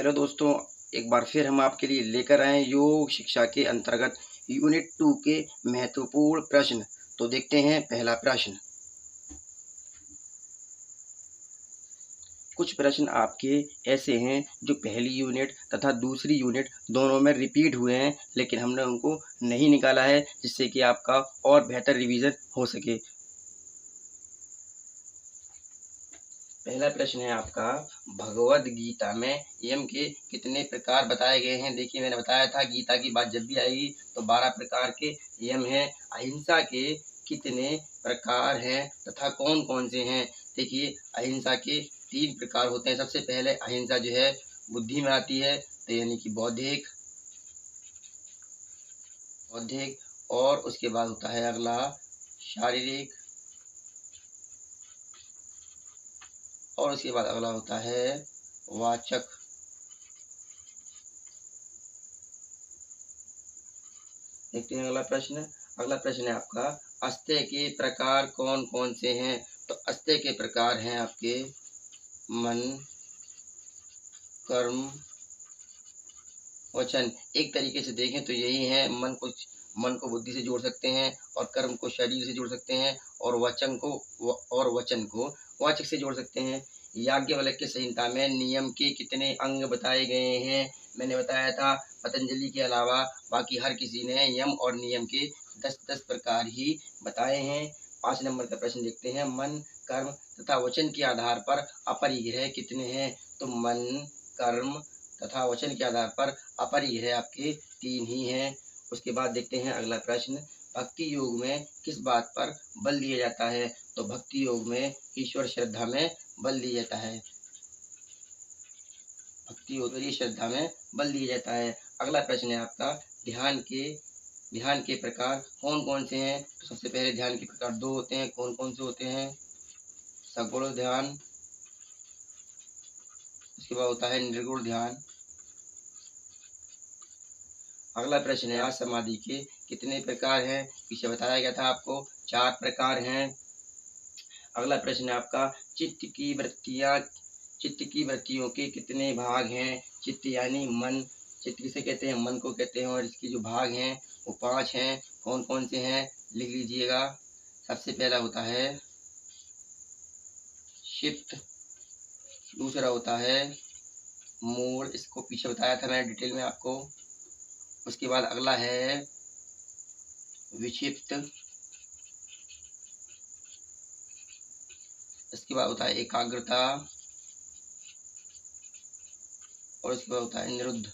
Hello दोस्तों, एक बार फिर हम आपके लिए लेकर आए हैं योग शिक्षा के अंतर्गत यूनिट 2 के महत्वपूर्ण प्रश्न। तो देखते हैं पहला प्रश्न। कुछ प्रश्न आपके ऐसे हैं जो पहली यूनिट तथा दूसरी यूनिट दोनों में रिपीट हुए हैं, लेकिन हमने उनको नहीं निकाला है जिससे कि आपका और बेहतर रिवीजन हो सके। पहला प्रश्न है आपका, भगवद गीता में यम के कितने प्रकार बताए गए हैं। देखिए, मैंने बताया था गीता की बात जब भी आएगी तो 12 प्रकार के यम हैं। अहिंसा के कितने प्रकार हैं तथा कौन कौन से हैं। देखिए, अहिंसा के 3 प्रकार होते हैं। सबसे पहले अहिंसा जो है बुद्धि में आती है, तो यानी कि बौद्धिक, और उसके बाद होता है अगला शारीरिक, और उसके बाद अगला होता है वाचक। देखते हैं अगला प्रश्न। अगला प्रश्न है आपका, अस्त्य के प्रकार कौन कौन से हैं। तो अस्त्य के प्रकार हैं आपके मन, कर्म, वचन। एक तरीके से देखें तो यही है, मन को बुद्धि से जोड़ सकते हैं, और कर्म को शरीर से जोड़ सकते हैं, और वचन को वाचक से जोड़ सकते हैं। याज्ञवल्क्य संहिता में नियम के कितने अंग बताए गए हैं। मैंने बताया था पतंजलि के अलावा बाकी हर किसी ने यम और नियम के 10-10 प्रकार ही बताए हैं। 5 नंबर का प्रश्न देखते हैं, मन, कर्म तथा वचन के आधार पर अपरिग्रह कितने हैं। तो मन, कर्म तथा वचन के आधार पर अपरिग्रह आपके 3 ही हैं। उसके बाद देखते हैं अगला प्रश्न, भक्ति योग में किस बात पर बल दिया जाता है। तो भक्ति योग में ईश्वर श्रद्धा में बल दिया जाता है। भक्ति योग में श्रद्धा में बल दिया जाता है। अगला प्रश्न है आपका, ध्यान के प्रकार कौन कौन से हैं। तो सबसे पहले ध्यान के प्रकार 2 होते हैं। कौन कौन से होते हैं। सगुण ध्यान, उसके बाद होता है निर्गुण ध्यान। अगला प्रश्न है, समाधि के कितने प्रकार हैं। पीछे बताया गया था आपको 4 प्रकार हैं। अगला प्रश्न है आपका, चित्त की वृत्तियों के कितने भाग हैं। चित्त यानी मन, चित्त किसे कहते हैं, मन को कहते हैं, और इसके जो भाग हैं वो 5 हैं। कौन कौन से हैं, लिख लीजिएगा। सबसे पहला होता है चित्त, दूसरा होता है मूल, इसको पीछे बताया था मैंने डिटेल में आपको। उसके बाद अगला है विक्षिप्त, इसके बाद होता है एकाग्रता, और उसके बाद होता है निरुद्ध।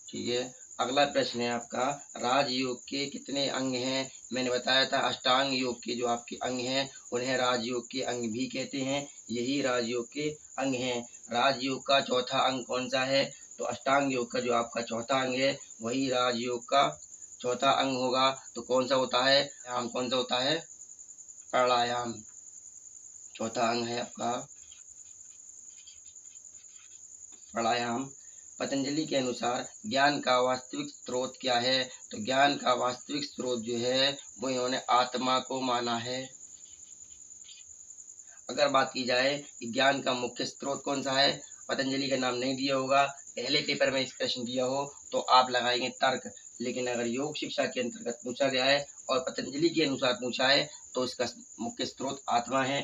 ठीक है। अगला प्रश्न है आपका, राजयोग के कितने अंग हैं। मैंने बताया था अष्टांग योग के जो आपके अंग हैं उन्हें राजयोग के अंग भी कहते हैं। यही राजयोग के अंग हैं। राजयोग का चौथा अंग कौन सा है। तो अष्टांग योग का जो आपका चौथा अंग है वही राजयोग का चौथा अंग होगा। तो कौन सा होता है, कौन सा होता है, प्राणायाम चौथा अंग है आपका प्राणायाम। पतंजलि के अनुसार ज्ञान का वास्तविक स्रोत क्या है। तो ज्ञान का वास्तविक स्रोत जो है वो इन्होंने आत्मा को माना है। अगर बात की जाए कि ज्ञान का मुख्य स्रोत कौन सा है, पतंजलि का नाम नहीं दिया होगा। पहले पेपर में इस प्रश्न दिया हो तो आप लगाएंगे तर्क, लेकिन अगर योग शिक्षा के अंतर्गत पूछा गया है और पतंजलि के अनुसार पूछा है तो इसका मुख्य स्रोत आत्मा है।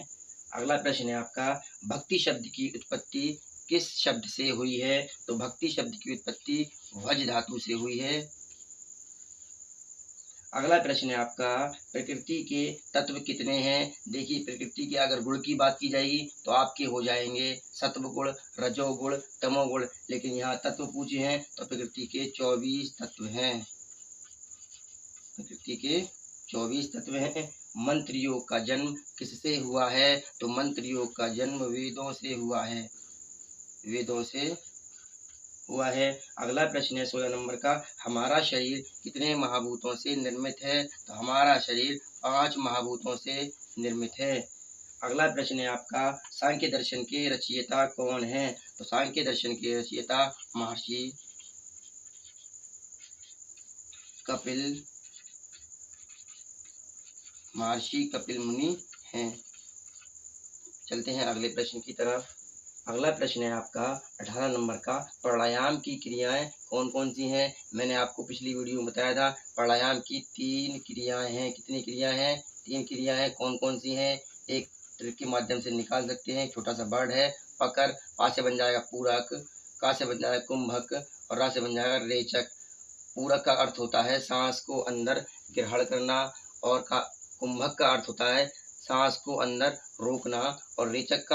अगला प्रश्न है आपका, भक्ति शब्द की उत्पत्ति किस शब्द से हुई है। तो भक्ति शब्द की उत्पत्ति वज धातु से हुई है। अगला प्रश्न है आपका, प्रकृति के तत्व कितने हैं। देखिए, प्रकृति के अगर गुण की बात की जाएगी तो आपके हो जाएंगे सत्व गुण, रजोगुण, तमोगुण, लेकिन यहाँ तत्व पूछे हैं तो प्रकृति के 24 तत्व हैं। प्रकृति के 24 तत्व हैं। मंत्र योग का जन्म किससे हुआ है। तो मंत्र योग का जन्म वेदों से हुआ है, वेदों से हुआ है। अगला प्रश्न है 16 नंबर का, हमारा शरीर कितने महाभूतों से निर्मित है। तो हमारा शरीर 5 महाभूतों से निर्मित है। अगला प्रश्न है आपका, सांख्य दर्शन के रचयिता कौन है। तो सांख्य दर्शन के रचयिता महर्षि कपिल मुनि हैं। चलते हैं अगले प्रश्न की तरफ। अगला प्रश्न है आपका 18 नंबर का, प्राणायाम की क्रियाएं कौन कौन सी हैं। मैंने आपको पिछली वीडियो में बताया था प्राणायाम की 3 क्रियाएं हैं। कितनी क्रिया हैं? 3 क्रिया हैं। कौन कौन सी हैं? एक ट्रिक के माध्यम से निकाल सकते हैं। छोटा सा वर्ड है पकड़, पा से बन जाएगा पूरक, का से बन जाएगा कुंभक और रा से बन जाएगा रेचक। पूरक का अर्थ होता है सांस को अंदर ग्रहण करना और का कुंभक का अर्थ होता है सांस को अंदर रोकना और रेचक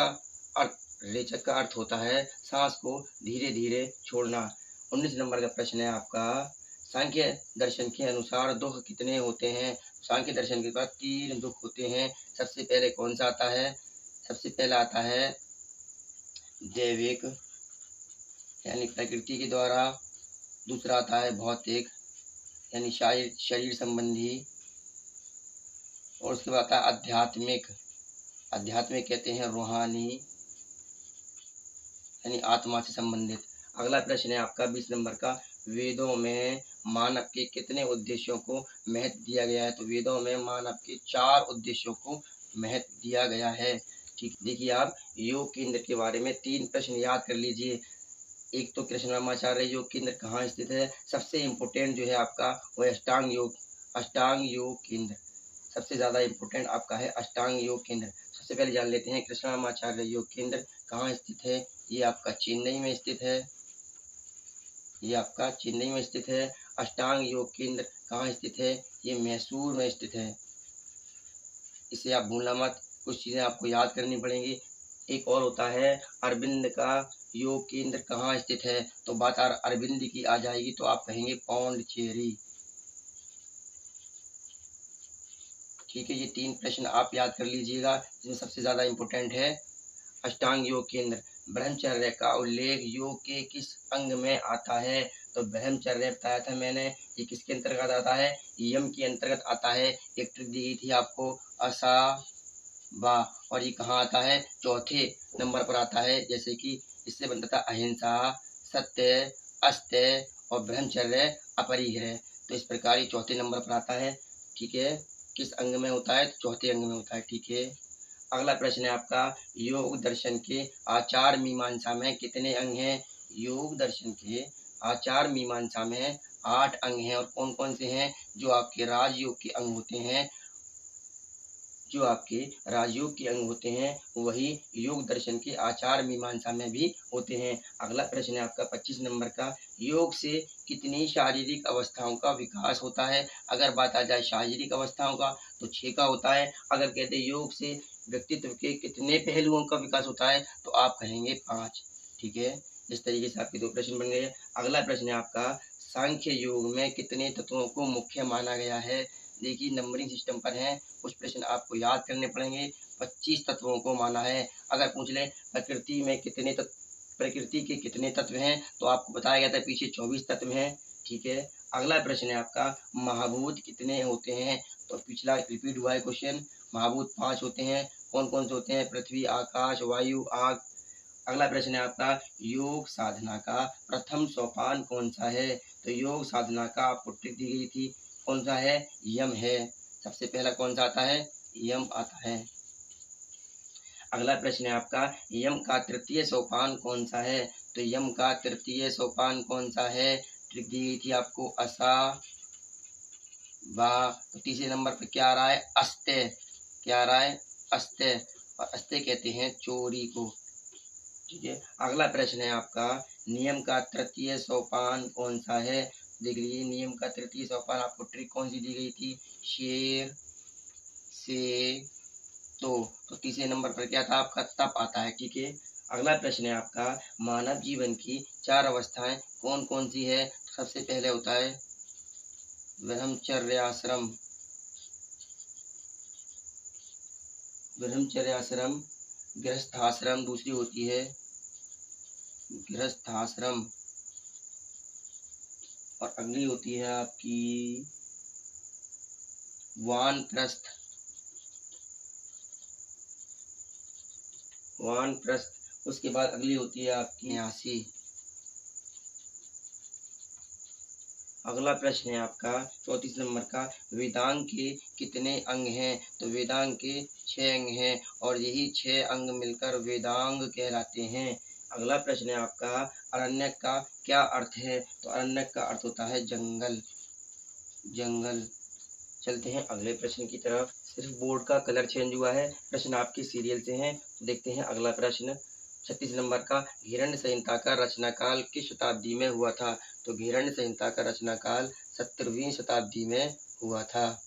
का अर्थ होता है सांस को धीरे धीरे छोड़ना। 19 नंबर का प्रश्न है आपका, सांख्य दर्शन के अनुसार दुख कितने होते हैं। सांख्य दर्शन के पास 3 दुख होते हैं। सबसे पहले कौन सा आता है? सबसे पहला आता है दैविक यानी प्रकृति के द्वारा, दूसरा आता है भौतिक यानी शरीर संबंधी, और उसके बाद आता है आध्यात्मिक। आध्यात्मिक कहते हैं रूहानी यानी आत्मा से संबंधित। अगला प्रश्न है आपका 20 नंबर का, वेदों में मानव के कितने उद्देश्यों को महत्व दिया गया है। तो वेदों में मानव के 4 उद्देश्यों को महत्व दिया गया है। ठीक, देखिए आप योग केंद्र के बारे में 3 प्रश्न याद कर लीजिए। एक तो कृष्णरामाचार्य योग केंद्र कहाँ स्थित है। सबसे इम्पोर्टेंट जो है आपका वह अष्टांग योग केंद्र सबसे ज़्यादा इम्पोर्टेंट आपका है अष्टांग योग केंद्र। सबसे पहले जान लेते हैं कृष्णरामाचार्य योग केंद्र कहाँ स्थित है। ये आपका चेन्नई में स्थित है। ये आपका चेन्नई में स्थित है। अष्टांग योग केंद्र कहाँ स्थित है? ये मैसूर में स्थित है। इसे आप भूलना मत, कुछ चीज़ें आपको याद करनी पड़ेंगी। एक और होता है अरविंद का योग केंद्र कहाँ स्थित है। तो बात अरविंद की आ जाएगी तो आप कहेंगे पौंडचेरी। ठीक है, ये 3 प्रश्न आप याद कर लीजिएगा, जिसमें सबसे ज़्यादा इम्पोर्टेंट है अष्टांग योग केंद्र। ब्रह्मचर्य का उल्लेख योग के किस अंग में आता है। तो ब्रह्मचर्य बताया था मैंने, ये किसके अंतर्गत आता है? यम के अंतर्गत आता है। एक ट्रिक दी गई थी आपको, असा बा, और ये कहाँ आता है? चौथे नंबर पर आता है। जैसे कि इससे बनता था अहिंसा, सत्य, अस्त्य और ब्रह्मचर्य अपरिग्रह। तो इस प्रकार ये चौथे नंबर पर आता है। ठीक है, किस अंग में होता है? तो चौथे अंग में होता है। ठीक है, अगला प्रश्न है आपका, योग दर्शन के आचार मीमांसा में कितने अंग हैं। योग दर्शन के आचार मीमांसा में 8 अंग हैं। और कौन कौन से हैं? जो आपके राजयोग के अंग होते हैं, जो आपके राजयोग के अंग होते हैं वही योग दर्शन के आचार मीमांसा में भी होते हैं। अगला प्रश्न है आपका 25 नंबर का, योग से कितनी शारीरिक अवस्थाओं का विकास होता है। अगर बात आ जाए शारीरिक अवस्थाओं का तो 6 का होता है। अगर कहते हैं योग से व्यक्तित्व के कितने पहलुओं का विकास होता है तो आप कहेंगे 5। ठीक है, इस तरीके से आपके 2 प्रश्न बन गए। अगला प्रश्न है आपका, सांख्य योग में कितने तत्वों को मुख्य माना गया है। देखिए नंबरिंग सिस्टम पर है, कुछ प्रश्न आपको याद करने पड़ेंगे। 25 तत्वों को माना है। अगर पूछ ले प्रकृति के कितने तत्व हैं तो आपको बताया गया था पीछे 24 तत्व हैं। ठीक है, अगला प्रश्न है आपका, महाभूत कितने होते हैं। तो पिछला रिपीट हुआ है क्वेश्चन। महाभूत 5 होते हैं। कौन कौन से होते हैं? पृथ्वी, आकाश, वायु, आग। अगला प्रश्न है आपका, योग साधना का प्रथम सोपान कौन सा है। तो योग साधना का आपको ट्रिक दी गई थी, कौन सा है? यम है। सबसे पहला कौन सा आता है? यम आता है। अगला प्रश्न है आपका, यम का तृतीय सोपान कौन सा है। तो यम का तृतीय सोपान कौन सा है? ट्रिक दी गई थी आपको, असा बा। तो तीसरे नंबर पे क्या आ रहा है? अस्त्य। क्या आ रहा है? अस्त्य। और अस्त्य कहते हैं चोरी को। ठीक है, अगला प्रश्न है आपका, नियम का तृतीय सोपान कौन सा है। देख लीजिए नियम का तृतीय सोपान आपको ट्रिक कौन सी दी गई थी? शेर से तो तीसरे नंबर पर क्या था आपका? तप आता है। ठीक है, अगला प्रश्न है आपका, मानव जीवन की 4 अवस्थाएं कौन कौन सी है। सबसे पहले होता है ब्रह्मचर्याश्रम, गृहस्थाश्रम, दूसरी होती है गृहस्थाश्रम और अगली होती है आपकी वानप्रस्थ। उसके बाद अगली होती है आपकी न्यासी। अगला प्रश्न है आपका 34 नंबर का, वेदांग के कितने अंग हैं? तो वेदांग के 6 अंग हैं और यही 6 अंग मिलकर वेदांग कहलाते हैं। अगला प्रश्न है आपका, अरण्यक का क्या अर्थ है? तो अरण्यक का अर्थ होता है जंगल, जंगल। चलते हैं अगले प्रश्न की तरफ। सिर्फ बोर्ड का कलर चेंज हुआ है, प्रश्न आपके सीरियल से हैं। तो देखते हैं अगला प्रश्न 36 नंबर का, हिरण्य संहिता का रचनाकाल किस शताब्दी में हुआ था? तो हिरण्य संहिता का रचनाकाल 17वीं शताब्दी में हुआ था।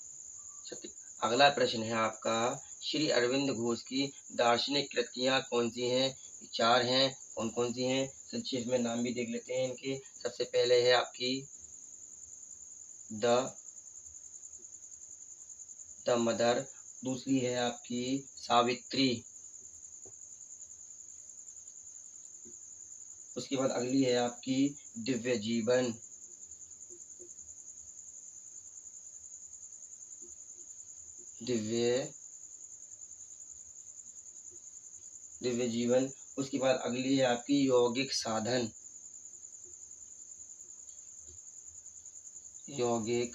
अगला प्रश्न है आपका, श्री अरविंद घोष की दार्शनिक कृतियां कौन सी हैं? 4 हैं। कौन कौन सी हैं? संक्षेप में नाम भी देख लेते हैं इनके। सबसे पहले है आपकी द मदर, दूसरी है आपकी सावित्री, उसके बाद अगली है आपकी दिव्य जीवन, दिव्य जीवन। उसके बाद अगली है आपकी यौगिक साधन, यौगिक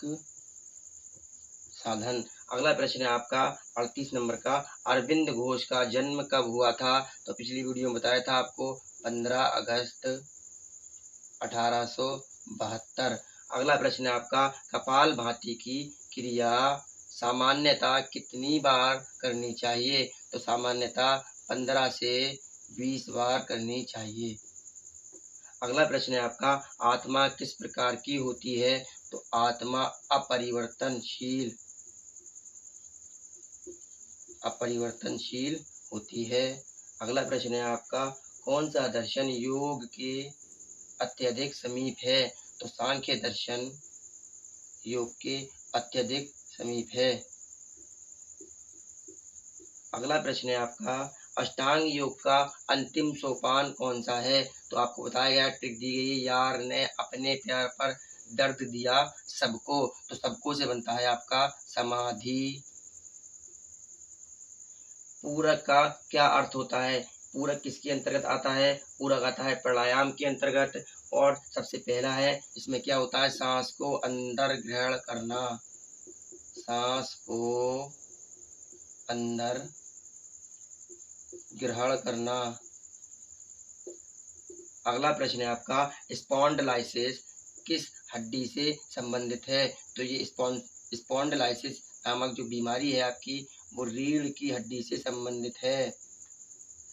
साधन। अगला प्रश्न है आपका 38 नंबर का, अरविंद घोष का जन्म कब हुआ था? तो पिछली वीडियो में बताया था आपको 15 अगस्त 1872। अगला प्रश्न है आपका, कपालभाति की क्रिया सामान्यतः कितनी बार करनी चाहिए? तो सामान्यतः 15 से 20 बार करनी चाहिए। अगला प्रश्न है आपका, आत्मा किस प्रकार की होती है? तो आत्मा अपरिवर्तनशील, अपरिवर्तनशील होती है। अगला प्रश्न है आपका, कौन सा दर्शन योग के अत्यधिक समीप है? तो सांख्य दर्शन योग के अत्यधिक समीप है। अगला प्रश्न है आपका, अष्टांग योग का अंतिम सोपान कौन सा है? तो आपको बताया गया, ट्रिक दी गई है, यार ने अपने प्यार पर दर्द दिया सबको। तो सबको से बनता है आपका समाधि। पूरक का क्या अर्थ होता है? पूरक किसके अंतर्गत आता है? पूरक आता है प्राणायाम के अंतर्गत। और सबसे पहला है, इसमें क्या होता है? सांस को अंदर ग्रहण करना, सांस को अंदर ग्रहण करना। अगला प्रश्न है आपका, स्पॉन्डिलाइसिस किस हड्डी से संबंधित है? तो ये स्पॉन्डिलाइसिस नामक जो बीमारी है आपकी, वो रीढ़ की हड्डी से संबंधित है,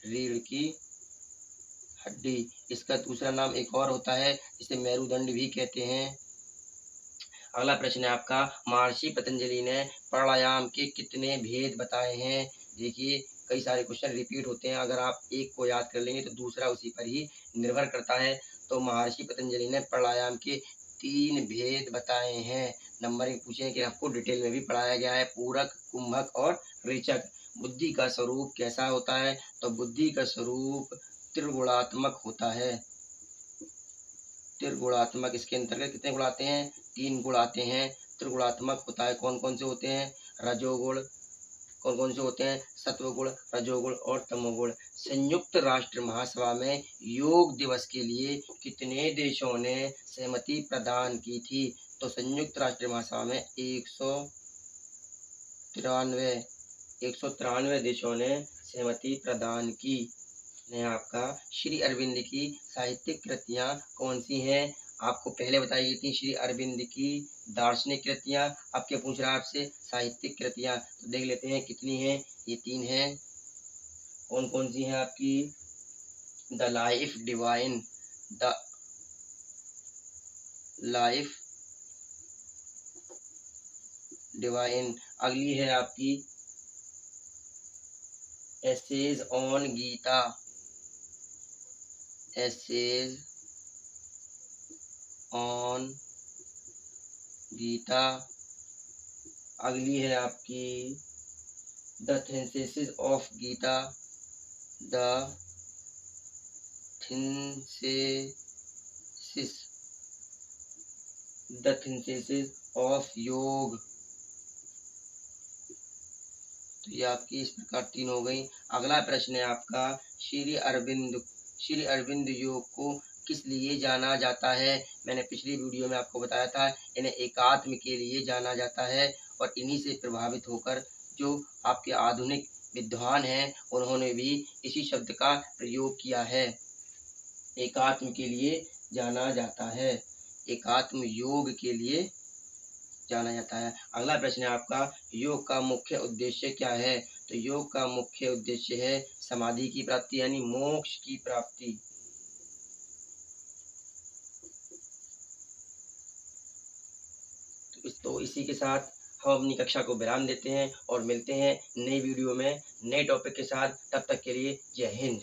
रीढ़ की हड्डी। इसका दूसरा नाम एक और होता है, इसे मेरुदंड भी कहते हैं। अगला प्रश्न है आपका, महर्षि पतंजलि ने प्राणायाम के कितने भेद बताए हैं? देखिए, कई सारे क्वेश्चन रिपीट होते हैं, अगर आप एक को याद कर लेंगे तो दूसरा उसी पर ही निर्भर करता है। तो महर्षि पतंजलि ने प्राणायाम के 3 भेद बताए हैं। नंबर 1 पूछे कि आपको डिटेल में भी पढ़ाया गया है, पूरक, कुंभक और रेचक। बुद्धि का स्वरूप कैसा होता है? तो बुद्धि का स्वरूप त्रिगुणात्मक होता है, त्रिगुणात्मक। इसके अंतर्गत कितने गुण आते हैं? 3 गुण आते हैं। त्रिगुणात्मक होता है, कौन कौन से होते हैं? रजोगुण, कौन कौन से होते हैं? सत्वगुण, रजोगुण और तमोगुण। संयुक्त राष्ट्र महासभा में योग दिवस के लिए कितने देशों ने सहमति प्रदान की थी? तो संयुक्त राष्ट्र महासभा में 193 देशों ने सहमति प्रदान की। ने आपका, श्री अरविंद की साहित्यिक कृतियां कौन सी हैं? आपको पहले बताई गई थी श्री अरविंद की दार्शनिक कृतियां। अब क्या पूछ रहा है आपसे? साहित्यिक कृतियां। तो देख लेते हैं कितनी हैं। ये 3 हैं। कौन कौन सी हैं आपकी? The life divine, the life divine. अगली है आपकी essays on Gita, essays on Gita. अगली है आपकी the synthesis of Gita, the synthesis of Yoga. तो ये आपकी इस प्रकार 3 हो गई। अगला प्रश्न है आपका, श्री अरविंद योग को किस लिए जाना जाता है? मैंने पिछली वीडियो में आपको बताया था, इन्हें एकात्म के लिए जाना जाता है और इन्हीं से प्रभावित होकर जो आपके आधुनिक विद्वान हैं, उन्होंने भी इसी शब्द का प्रयोग किया है। एकात्म के लिए जाना जाता है, एकात्म योग के लिए जाना जाता है। अगला प्रश्न है आपका, योग का मुख्य उद्देश्य क्या है? तो योग का मुख्य उद्देश्य है समाधि की प्राप्ति यानी मोक्ष की प्राप्ति। तो इसी के साथ हम अपनी कक्षा को विराम देते हैं और मिलते हैं नई वीडियो में नए टॉपिक के साथ। तब तक के लिए जय हिंद।